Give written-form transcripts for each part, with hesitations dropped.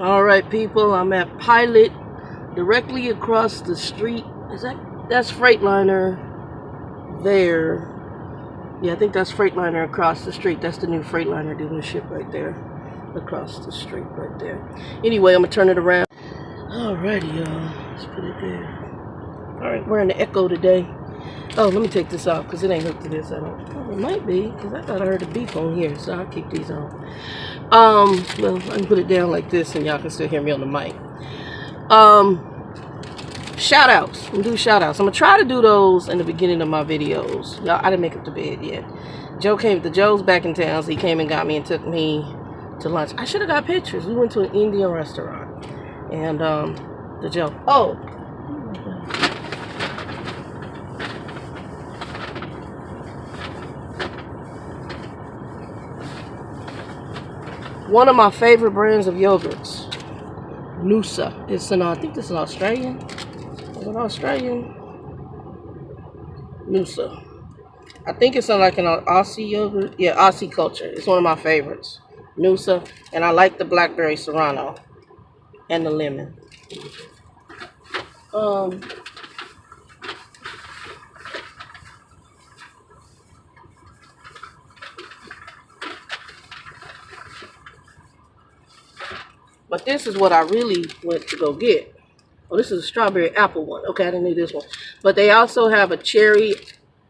All right, people, I'm at Pilot, directly across the street. That's Freightliner there. Yeah, I think that's Freightliner across the street. That's the new Freightliner dealership right there, across the street right there. Anyway, I'm gonna turn it around. Alrighty, y'all, it's pretty good. All right, we're in the Echo today. Oh, let me take this off because it ain't hooked to this. I don't. Oh, it might be because I thought I heard a beep on here, so I'll keep these on. Well, I can put it down like this, and y'all can still hear me on the mic. Shout outs. I'm gonna do shout outs. I'm gonna try to do those in the beginning of my videos. Y'all, I didn't make it to bed yet. Joe's back in town, so he came and got me and took me to lunch. I should have got pictures. We went to an Indian restaurant, and the Joe. Oh. One of my favorite brands of yogurts, Noosa. It's an, I think this is Australian. Is it Australian? Noosa. I think it's like an Aussie yogurt. Yeah, Aussie culture. It's one of my favorites. Noosa. And I like the blackberry serrano and the lemon. But this is what I really went to go get. Oh, this is a strawberry apple one. Okay, I didn't need this one. But they also have a cherry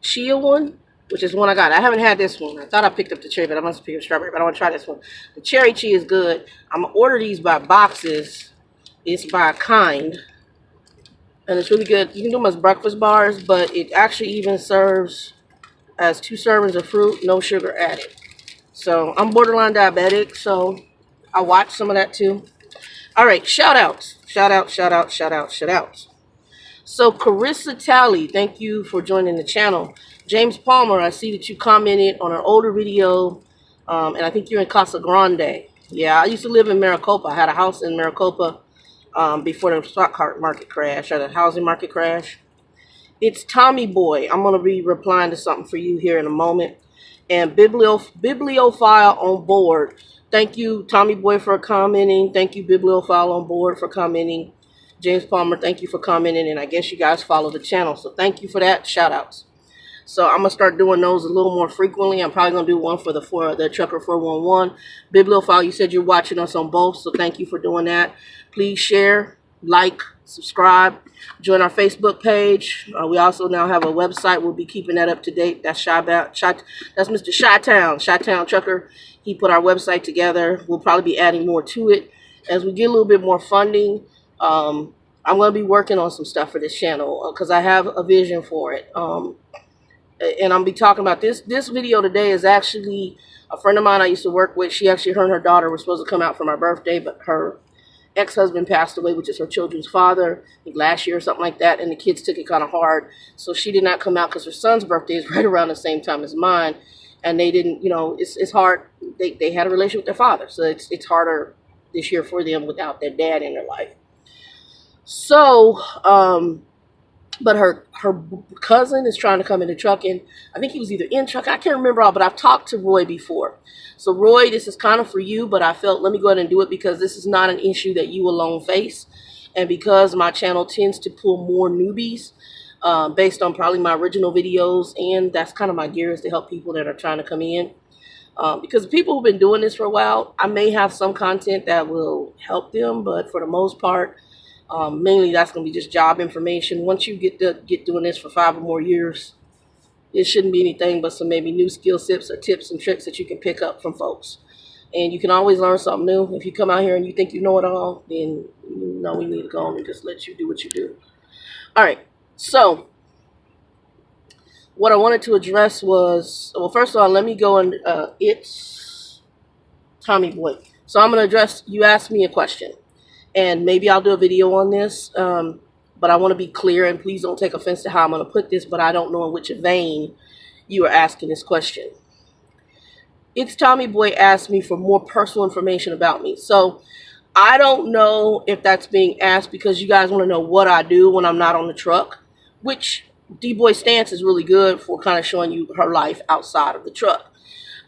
chia one, which is one I got. I haven't had this one. I thought I picked up the cherry, but I must have picked up strawberry. But I want to try this one. The cherry chia is good. I'm going to order these by boxes. It's by kind. And it's really good. You can do them as breakfast bars, but it actually even serves as 2 servings of fruit, no sugar added. So I'm borderline diabetic, so I watch some of that too. All right, shout outs. Shout out. So Carissa Talley, thank you for joining the channel. James Palmer, I see that you commented on an older video, and I think you're in Casa Grande. Yeah, I used to live in Maricopa. I had a house in Maricopa before the stock market crash, or the housing market crash. It's Tommy Boy. I'm going to be replying to something for you here in a moment. And Bibliophile on board. Thank you, Tommy Boy, for commenting. Thank you, Bibliophile on board, for commenting. James Palmer, thank you for commenting. And I guess you guys follow the channel. So thank you for that. Shout outs. So I'm going to start doing those a little more frequently. I'm probably going to do one for the Trucker411. Bibliophile, you said you're watching us on both. So thank you for doing that. Please share, like, subscribe, join our Facebook page. We also now have a website. We'll be keeping that up to date. That's that's Mr. Chi-Town Trucker. He put our website together. We'll probably be adding more to it as we get a little bit more funding. I'm going to be working on some stuff for this channel because I have a vision for it. And I'll be talking about this. This video today is actually a friend of mine I used to work with. Her and her daughter were supposed to come out for my birthday, but her ex-husband passed away, which is her children's father, I think last year or something like that, and the kids took it kind of hard. So she did not come out because her son's birthday is right around the same time as mine, and they didn't, you know, it's hard. They had a relationship with their father, so it's harder this year for them without their dad in their life. So, but her cousin is trying to come into trucking. I think he was either in trucking. I can't remember all, but I've talked to Roy before. So Roy, this is kind of for you, but I felt let me go ahead and do it because this is not an issue that you alone face. And because my channel tends to pull more newbies based on probably my original videos. And that's kind of my gear, is to help people that are trying to come in. Because people who've been doing this for a while, I may have some content that will help them. But for the most part, mainly that's going to be just job information. Once you get doing this for 5 or more years, it shouldn't be anything but some maybe new skill sets or tips and tricks that you can pick up from folks. And you can always learn something new. If you come out here and you think you know it all, then you know we need to go on and just let you do what you do. All right. So what I wanted to address was, well, first of all, let me go and it's Tommy Boy. So I'm going to address, you asked me a question. And maybe I'll do a video on this, but I want to be clear, and please don't take offense to how I'm going to put this, but I don't know in which vein you are asking this question. It's Tommy Boy asked me for more personal information about me. So I don't know if that's being asked because you guys want to know what I do when I'm not on the truck, which DeeBoy Stance is really good for kind of showing you her life outside of the truck.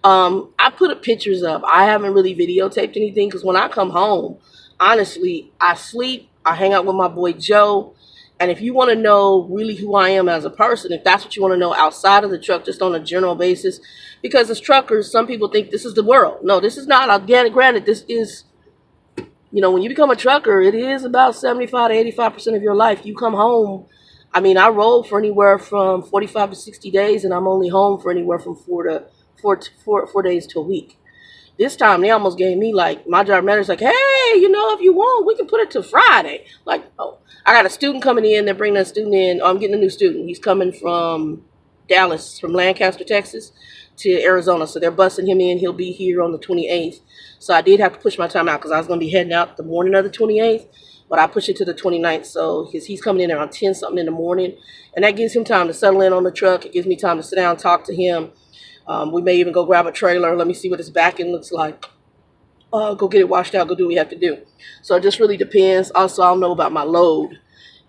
I put pictures up. I haven't really videotaped anything because when I come home, honestly, I sleep, I hang out with my boy Joe. And if you want to know really who I am as a person, if that's what you want to know outside of the truck, just on a general basis, because as truckers, some people think this is the world. No, this is not. Again, granted, this is, when you become a trucker, it is about 75 to 85% of your life. You come home. I mean, I roll for anywhere from 45 to 60 days, and I'm only home for anywhere from 4 days to a week. This time, they almost gave me, like, my job manager's like, hey, if you want, we can put it to Friday. Like, oh, I got a student coming in. They're bringing a student in. Oh, I'm getting a new student. He's coming from Dallas, from Lancaster, Texas, to Arizona. So they're busing him in. He'll be here on the 28th. So I did have to push my time out because I was going to be heading out the morning of the 28th. But I pushed it to the 29th. So he's coming in around 10-something in the morning. And that gives him time to settle in on the truck. It gives me time to sit down and talk to him. We may even go grab a trailer. Let me see what his back end looks like. Go get it washed out. Go do what we have to do. So it just really depends. Also, I'll know about my load.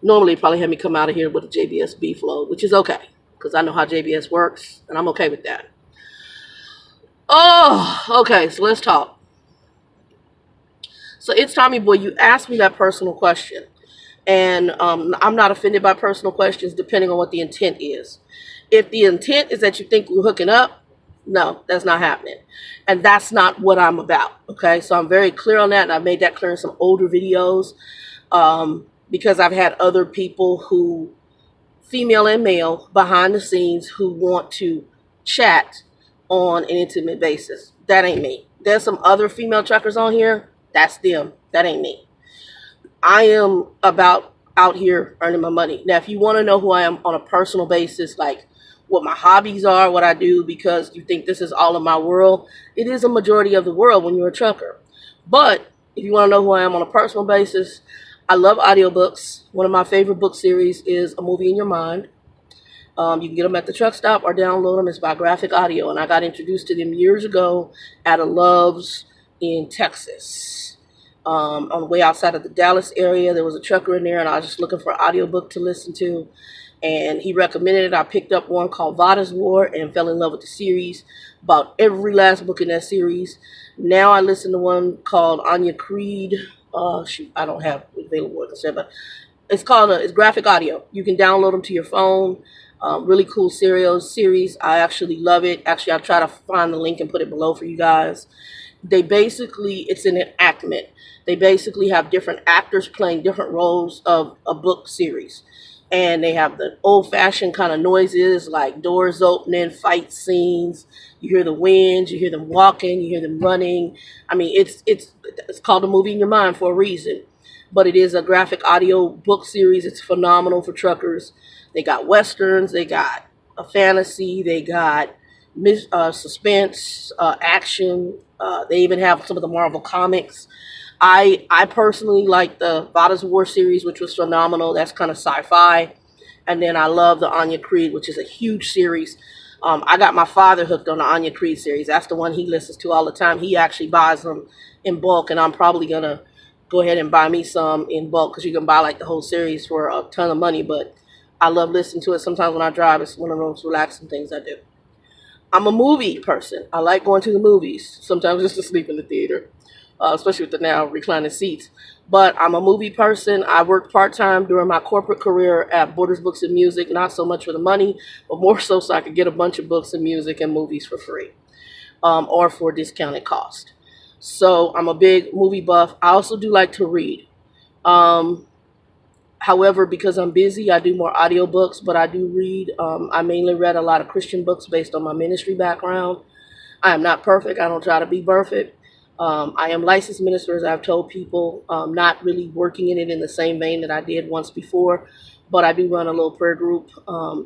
Normally, probably have me come out of here with a JBS beef load, which is okay because I know how JBS works, and I'm okay with that. Oh, okay. So let's talk. So it's Tommy Boy. You asked me that personal question, and I'm not offended by personal questions depending on what the intent is. If the intent is that you think we're hooking up, no, that's not happening. And that's not what I'm about, okay? So I'm very clear on that, and I've made that clear in some older videos because I've had other people who, female and male, behind the scenes, who want to chat on an intimate basis. That ain't me. There's some other female truckers on here. That's them. That ain't me. I am about out here earning my money. Now, if you want to know who I am on a personal basis, like what my hobbies are, what I do, because you think this is all of my world, it is a majority of the world when you're a trucker. But if you want to know who I am on a personal basis, I love audiobooks. One of my favorite book series is A Movie in Your Mind. You can get them at the truck stop or download them. It's by Graphic Audio, and I got introduced to them years ago at a Love's in Texas. On the way outside of the Dallas area, there was a trucker in there, and I was just looking for an audiobook to listen to. And he recommended it. I picked up one called Vada's War and fell in love with the series. About every last book in that series. Now I listen to one called Anya Creed. I don't have it available, but it's called it's Graphic Audio. You can download them to your phone. Really cool series. I actually love it. Actually, I'll try to find the link and put it below for you guys. It's an enactment. They basically have different actors playing different roles of a book series. And they have the old-fashioned kind of noises like doors opening, fight scenes. You hear the winds, you hear them walking, you hear them running. I mean, it's called A Movie in Your Mind for a reason. But it is a graphic audio book series. It's phenomenal for truckers. They got westerns, they got a fantasy, they got suspense, action. They even have some of the Marvel comics. I personally like the Vada's War series, which was phenomenal. That's kind of sci-fi. And then I love the Anya Creed, which is a huge series. I got my father hooked on the Anya Creed series. That's the one he listens to all the time. He actually buys them in bulk, and I'm probably going to go ahead and buy me some in bulk because you can buy like the whole series for a ton of money. But I love listening to it. Sometimes when I drive, it's one of those relaxing things I do. I'm a movie person. I like going to the movies, sometimes just to sleep in the theater. Especially with the now reclining seats. But I'm a movie person. I worked part-time during my corporate career at Borders Books and Music, not so much for the money, but more so I could get a bunch of books and music and movies for free or for a discounted cost. So I'm a big movie buff. I also do like to read. However, because I'm busy, I do more audiobooks, but I do read. I mainly read a lot of Christian books based on my ministry background. I am not perfect. I don't try to be perfect. I am licensed minister, as I've told people, not really working in it in the same vein that I did once before, but I do run a little prayer group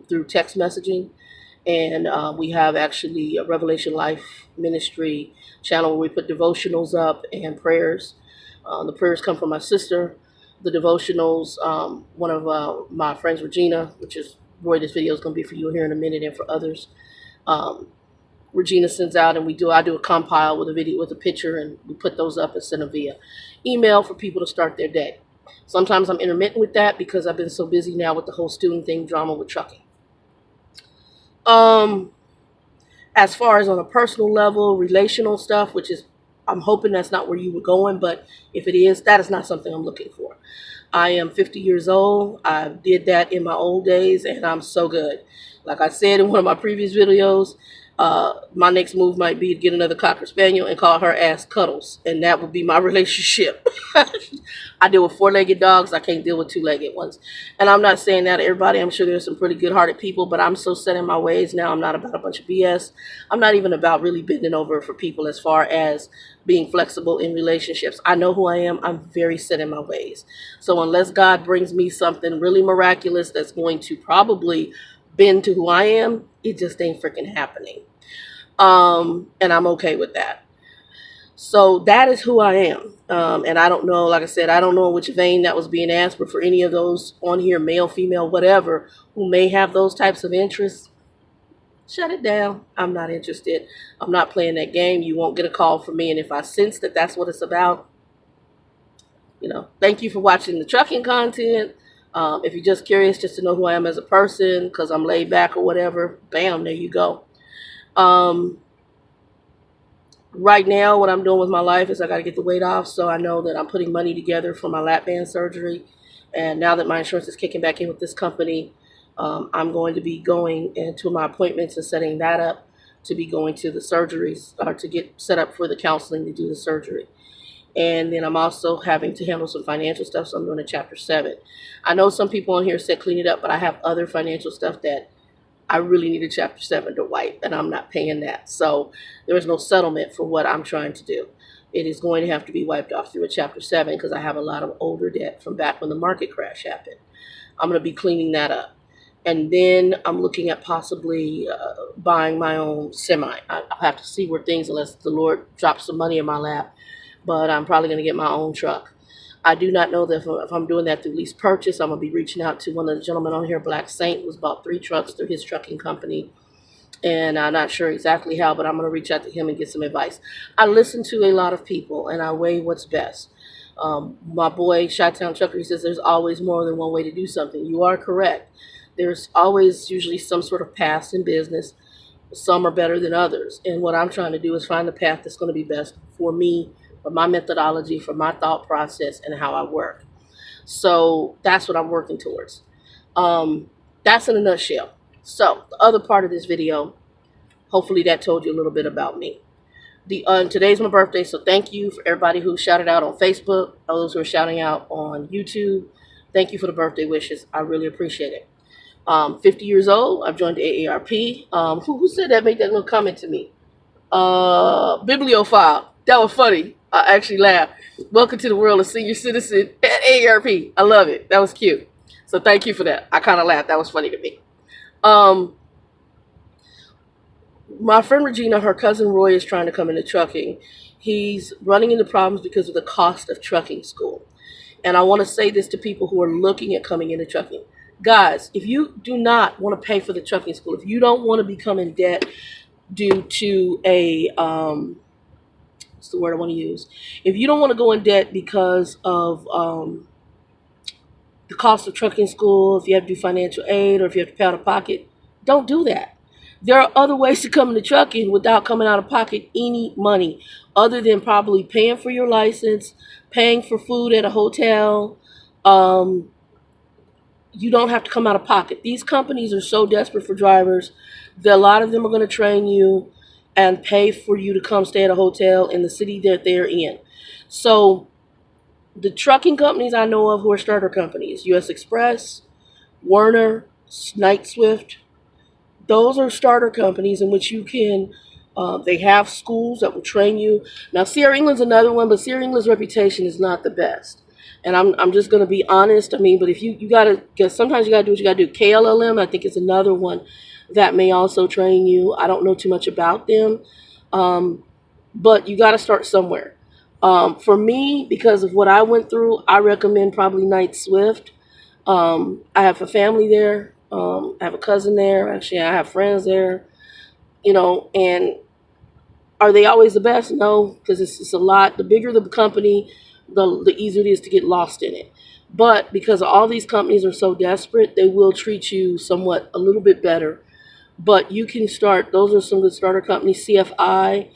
through text messaging, and we have actually a Revelation Life ministry channel where we put devotionals up and prayers. The prayers come from my sister. The devotionals, one of my friends, Regina, which is where this video is going to be for you here in a minute and for others. Regina sends out, and I do a compile with a video with a picture, and we put those up and send them via email for people to start their day. Sometimes I'm intermittent with that because I've been so busy now with the whole student thing, drama with trucking. As far as on a personal level, relational stuff, which is I'm hoping that's not where you were going, but if it is, that is not something I'm looking for. I am 50 years old. I did that in my old days, and I'm so good. Like I said in one of my previous videos, my next move might be to get another Cocker Spaniel and call her ass Cuddles, and that would be my relationship. I deal with four-legged dogs. I can't deal with two-legged ones. And I'm not saying that to everybody. I'm sure there's some pretty good-hearted people, but I'm so set in my ways now. I'm not about a bunch of BS. I'm not even about really bending over for people as far as being flexible in relationships. I know who I am. I'm very set in my ways. So unless God brings me something really miraculous that's going to probably bend to who I am, it just ain't freaking happening. And I'm okay with that. So that is who I am. And I don't know, like I said, I don't know which vein that was being asked, but for any of those on here, male, female, whatever, who may have those types of interests, shut it down. I'm not interested. I'm not playing that game. You won't get a call from me. And if I sense that that's what it's about, you know, thank you for watching the trucking content. If you're just curious just to know who I am as a person because I'm laid back or whatever, bam, there you go. Right now, what I'm doing with my life is I got to get the weight off, so I know that I'm putting money together for my lap band surgery. And now that my insurance is kicking back in with this company, I'm going to be going into my appointments and setting that up to be going to the surgeries or to get set up for the counseling to do the surgery. And then I'm also having to handle some financial stuff, so I'm doing a Chapter 7. I know some people on here said clean it up, but I have other financial stuff that I really need a Chapter 7 to wipe, and I'm not paying that. So there is no settlement for what I'm trying to do. It is going to have to be wiped off through a Chapter 7 because I have a lot of older debt from back when the market crash happened. I'm going to be cleaning that up. And then I'm looking at possibly buying my own semi. I'll have to see where things, unless the Lord drops some money in my lap. But I'm probably going to get my own truck. I do not know that if I'm doing that through lease purchase, I'm going to be reaching out to one of the gentlemen on here, Black Saint, who's bought 3 trucks through his trucking company. And I'm not sure exactly how, but I'm going to reach out to him and get some advice. I listen to a lot of people, and I weigh what's best. My boy, Chi-Town Trucker, he says there's always more than one way to do something. You are correct. There's always usually some sort of path in business. Some are better than others. And what I'm trying to do is find the path that's going to be best for me, for my methodology, for my thought process, and how I work. So that's what I'm working towards. That's in a nutshell. So the other part of this video, hopefully that told you a little bit about me. Today's my birthday, so thank you for everybody who shouted out on Facebook, those who are shouting out on YouTube. Thank you for the birthday wishes. I really appreciate it. 50 years old. I've joined the AARP. Who said that? Made that little comment to me. Bibliophile. That was funny. I actually laughed. Welcome to the world of senior citizen at AARP. I love it. That was cute. So thank you for that. I kind of laughed. That was funny to me. My friend Regina, her cousin Roy is trying to come into trucking. He's running into problems because of the cost of trucking school. And I want to say this to people who are looking at coming into trucking. Guys, if you do not want to pay for the trucking school, if you don't want to become in debt due to a, what's the word I want to use? If you don't want to go in debt because of the cost of trucking school, if you have to do financial aid, or if you have to pay out of pocket, don't do that. There are other ways to come into trucking without coming out of pocket any money, other than probably paying for your license, paying for food at a hotel. You don't have to come out of pocket. These companies are so desperate for drivers that a lot of them are going to train you and pay for you to come stay at a hotel in the city that they're in. So the trucking companies I know of who are starter companies, U.S. Express, Werner, Knight Swift, those are starter companies in which you can, they have schools that will train you. Now, Sierra England's another one, but Sierra England's reputation is not the best. And I'm just going to be honest. I mean, but if you got to, because sometimes you got to do what you got to do. KLLM, I think, is another one that may also train you. I don't know too much about them. But you got to start somewhere. For me, because of what I went through, I recommend probably Knight Swift. I have a family there. I have a cousin there. Actually, I have friends there. You know, and are they always the best? No, because it's a lot. The bigger the company, the easier it is to get lost in it. But because all these companies are so desperate, they will treat you somewhat a little bit better. But you can start, those are some good starter companies. CFI,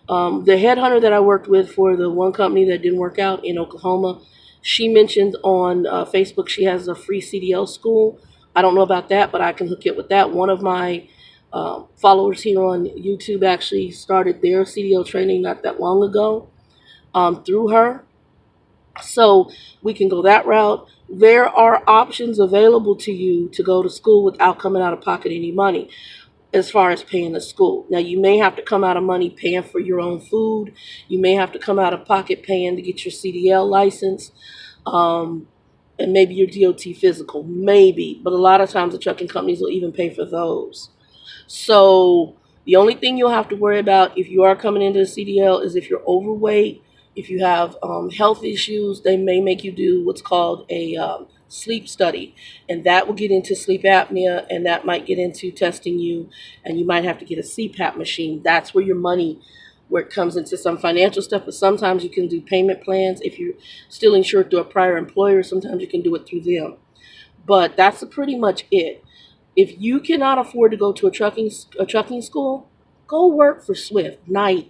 The headhunter that I worked with for the one company that didn't work out in Oklahoma, she mentioned on Facebook she has a free CDL school. I don't know about that, but I can hook you up with that. One of my followers here on YouTube actually started their CDL training not that long ago through her. So we can go that route. There are options available to you to go to school without coming out of pocket any money as far as paying the school. Now, you may have to come out of money paying for your own food. You may have to come out of pocket paying to get your CDL license and maybe your DOT physical, maybe. But a lot of times the trucking companies will even pay for those. So the only thing you'll have to worry about if you are coming into a CDL is if you're overweight. If you have health issues, they may make you do what's called a sleep study, and that will get into sleep apnea, and that might get into testing you, and you might have to get a CPAP machine. That's where your money, where it comes into some financial stuff, but sometimes you can do payment plans. If you're still insured through a prior employer, sometimes you can do it through them. But that's pretty much it. If you cannot afford to go to a trucking school, go work for Swift, Knight.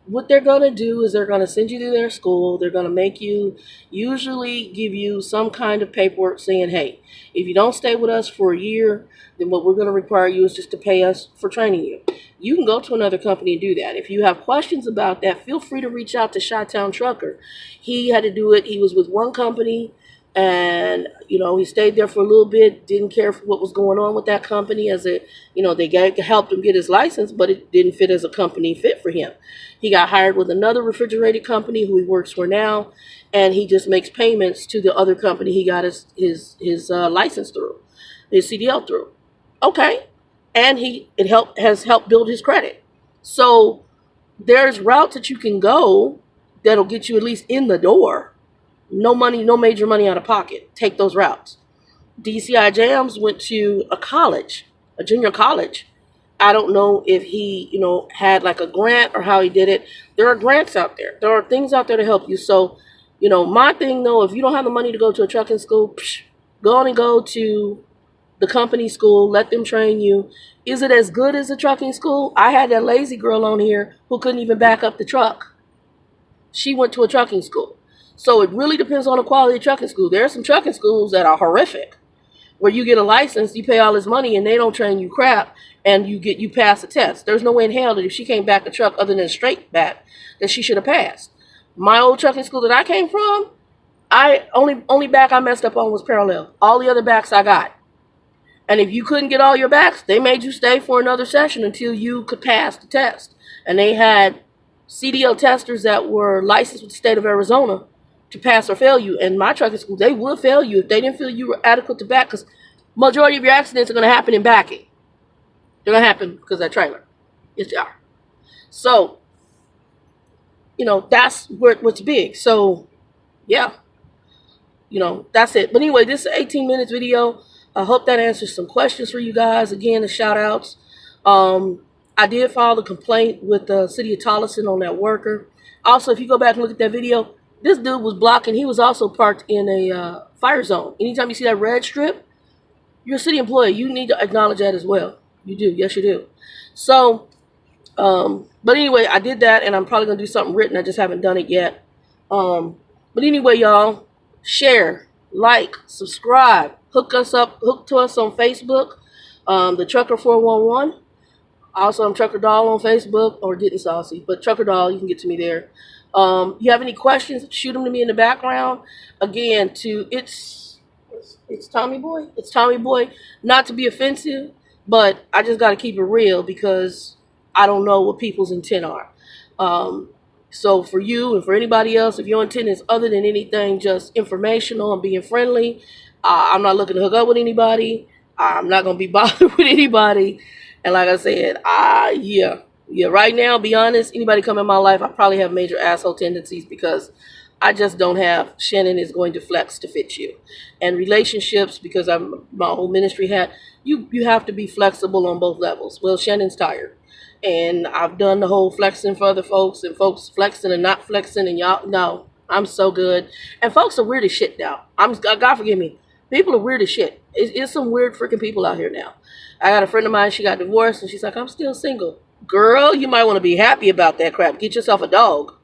What they're going to do is they're going to send you to their school. They're going to make you usually give you some kind of paperwork saying, hey, if you don't stay with us for a year, then what we're going to require you is just to pay us for training you. You can go to another company and do that. If you have questions about that, feel free to reach out to Chi-Town Trucker. He had to do it. He was with one company, and he stayed there for a little bit, didn't care for what was going on with that company, as they helped him get his license, but it didn't fit as a company fit for him. He got hired with another refrigerated company who he works for now, and he just makes payments to the other company he got his license through, his CDL through. Okay, and has helped build his credit. So there's routes that you can go that'll get you at least in the door. No money, no major money out of pocket. Take those routes. DCIJams went to a junior college. I don't know if he, had like a grant or how he did it. There are grants out there. There are things out there to help you. So, my thing though, if you don't have the money to go to a trucking school, go on and go to the company school. Let them train you. Is it as good as a trucking school? I had that lazy girl on here who couldn't even back up the truck. She went to a trucking school. So it really depends on the quality of trucking school. There are some trucking schools that are horrific, where you get a license, you pay all this money, and they don't train you crap, and you pass the test. There's no way in hell that if she came back a truck other than a straight back, that she should have passed. My old trucking school that I came from, only back I messed up on was parallel. All the other backs I got. And if you couldn't get all your backs, they made you stay for another session until you could pass the test. And they had CDL testers that were licensed with the state of Arizona to pass or fail you. And my trucking school, they would fail you if they didn't feel you were adequate to back, because majority of your accidents are going to happen in backing. They're going to happen because of that trailer. Yes, they are. So, that's what's big. So, yeah, that's it. But anyway, this is an 18 minutes video. I hope that answers some questions for you guys. Again, the shout outs. I did file a complaint with the city of Tolleson on that worker. Also, if you go back and look at that video, this dude was blocking. He was also parked in a fire zone. Anytime you see that red strip, you're a city employee. You need to acknowledge that as well. You do. Yes, you do. So, but anyway, I did that, and I'm probably going to do something written. I just haven't done it yet. But anyway, y'all, share, like, subscribe. Hook to us on Facebook, TheTrucker411. Also, I'm Trucker Doll on Facebook, or Getting Saucy, but Trucker Doll, you can get to me there. You have any questions, shoot them to me in the background. Again, it's Tommy Boy. It's Tommy Boy. Not to be offensive, but I just got to keep it real because I don't know what people's intent are. So for you and for anybody else, if your intent is other than anything just informational and being friendly, I'm not looking to hook up with anybody. I'm not going to be bothered with anybody. And like I said, yeah, right now, be honest, anybody come in my life, I probably have major asshole tendencies because I just don't have Shannon is going to flex to fit you. And relationships, because my whole ministry had, you have to be flexible on both levels. Well, Shannon's tired. And I've done the whole flexing for other folks, and folks flexing and not flexing, and y'all, no, I'm so good. And folks are weird as shit now. God forgive me. People are weird as shit. It's some weird freaking people out here now. I got a friend of mine, she got divorced, and she's like, I'm still single. Girl, you might want to be happy about that crap. Get yourself a dog.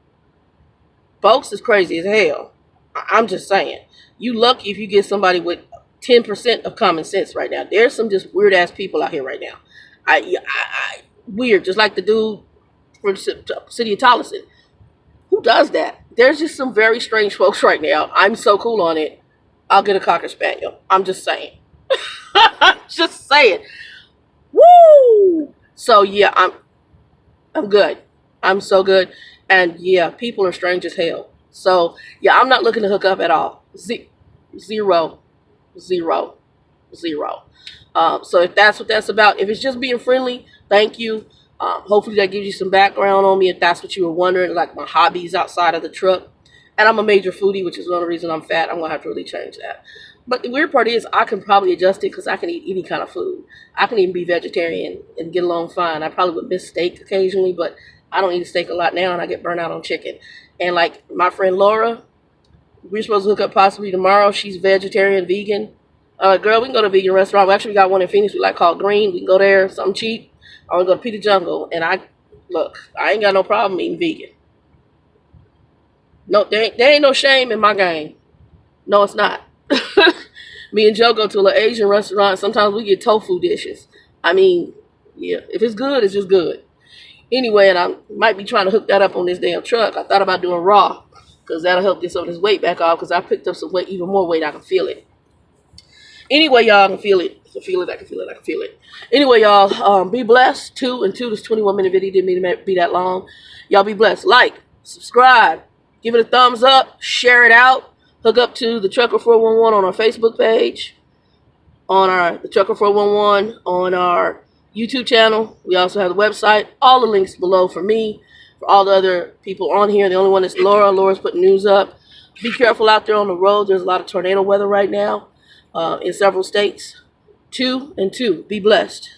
Folks is crazy as hell. I'm just saying. You lucky if you get somebody with 10% of common sense right now. There's some just weird ass people out here right now. Weird, just like the dude from the city of Tolleson. Who does that? There's just some very strange folks right now. I'm so cool on it. I'll get a Cocker Spaniel. I'm just saying. Just saying. Woo! So yeah, I'm good. I'm so good. And yeah, people are strange as hell. So yeah, I'm not looking to hook up at all. Zero. So if that's what that's about, if it's just being friendly, thank you. Hopefully that gives you some background on me if that's what you were wondering, like my hobbies outside of the truck. And I'm a major foodie, which is one of the reasons I'm fat. I'm going to have to really change that. But the weird part is I can probably adjust it because I can eat any kind of food. I can even be vegetarian and get along fine. I probably would miss steak occasionally, but I don't eat steak a lot now, and I get burnt out on chicken. And like my friend Laura, we're supposed to hook up possibly tomorrow. She's vegetarian, vegan. Girl, we can go to a vegan restaurant. We actually got one in Phoenix we like called Green. We can go there, something cheap. Or we go to Peter Jungle. And I ain't got no problem eating vegan. No, there ain't no shame in my game. No, it's not. Me and Joe go to a little Asian restaurant. Sometimes we get tofu dishes. I mean, yeah, if it's good, it's just good. Anyway, and I might be trying to hook that up on this damn truck. I thought about doing raw because that'll help get some of this weight back off because I picked up some weight, even more weight. I can feel it. Anyway, y'all, I can feel it. I can feel it. I can feel it. I can feel it. Anyway, y'all, be blessed. 2 and 2. This 21-minute video didn't mean to be that long. Y'all be blessed. Like, subscribe, give it a thumbs up, share it out. Hook up to TheTrucker411 on our Facebook page, on our TheTrucker411 on our YouTube channel. We also have the website. All the links below for me, for all the other people on here. The only one is Laura. Laura's putting news up. Be careful out there on the road. There's a lot of tornado weather right now in several states. 2 and 2. Be blessed.